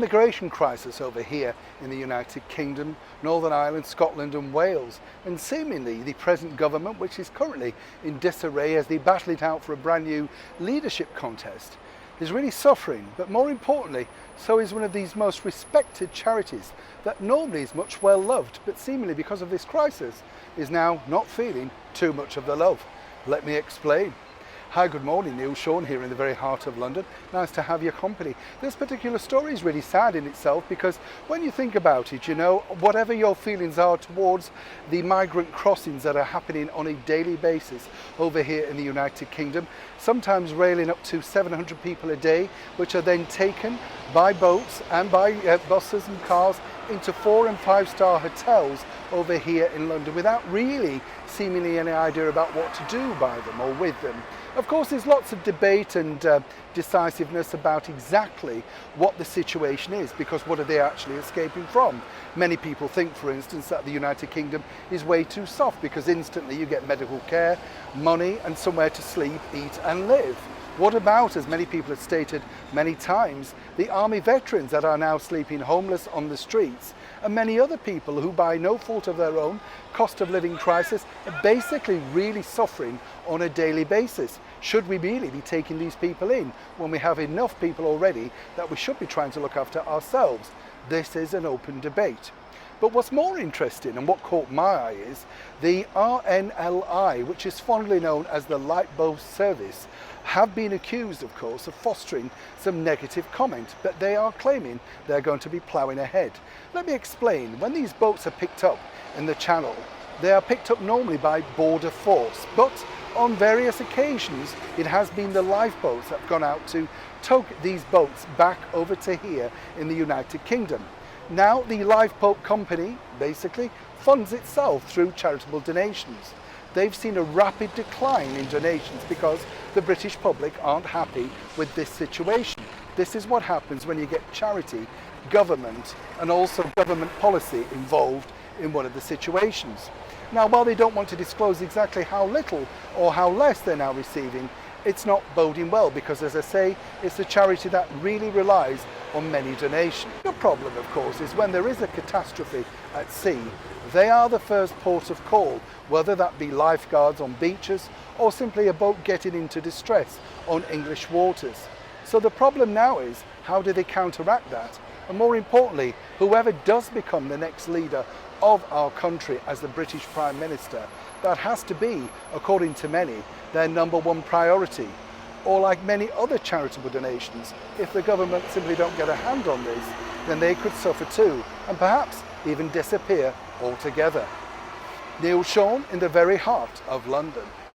immigration crisis over here in the United Kingdom, Northern Ireland, Scotland and Wales, and seemingly the present government, which is currently in disarray as they battle it out for a brand new leadership contest, is really suffering. But more importantly, so is one of these most respected charities that normally is much well loved, but seemingly because of this crisis is now not feeling too much of the love. Let me explain. Hi, good morning, Neil. Sean here in the very heart of London. Nice to have your company. This particular story is really sad in itself because when you think about it, you know, whatever your feelings are towards the migrant crossings that are happening on a daily basis over here in the United Kingdom, sometimes railing up to 700 people a day, which are then taken by boats and by buses and cars into 4- and 5-star hotels over here in London without really seemingly any idea about what to do by them or with them. Of course, there's lots of debate and decisiveness about exactly what the situation is, because what are they actually escaping from? Many people think, for instance, that the United Kingdom is way too soft because instantly you get medical care, money and somewhere to sleep, eat and live. What about, as many people have stated many times, the army veterans that are now sleeping homeless on the streets, and many other people who, by no fault of their own, cost of living crisis, are basically really suffering on a daily basis? Should we really be taking these people in when we have enough people already that we should be trying to look after ourselves? This is an open debate. But what's more interesting and what caught my eye is the RNLI, which is fondly known as the Lifeboat Service, have been accused, of course, of fostering some negative comment, but they are claiming they're going to be ploughing ahead. Let me explain. When these boats are picked up in the channel, they are picked up normally by border force, but on various occasions it has been the lifeboats that have gone out to tow these boats back over to here in the United Kingdom. Now the lifeboat company basically funds itself through charitable donations. They've seen a rapid decline in donations because the British public aren't happy with this situation. This is what happens when you get charity, government and also government policy involved in one of the situations. Now, while they don't want to disclose exactly how little or how less they're now receiving, it's not boding well because, as I say, it's a charity that really relies on many donations. The problem, of course, is when there is a catastrophe at sea, they are the first port of call, whether that be lifeguards on beaches or simply a boat getting into distress on English waters. So the problem now is, how do they counteract that? And more importantly, whoever does become the next leader of our country as the British Prime Minister, that has to be, according to many, their #1 priority. Or like many other charitable donations, if the government simply don't get a hand on this, then they could suffer too, and perhaps even disappear altogether. Neil Sean in the very heart of London.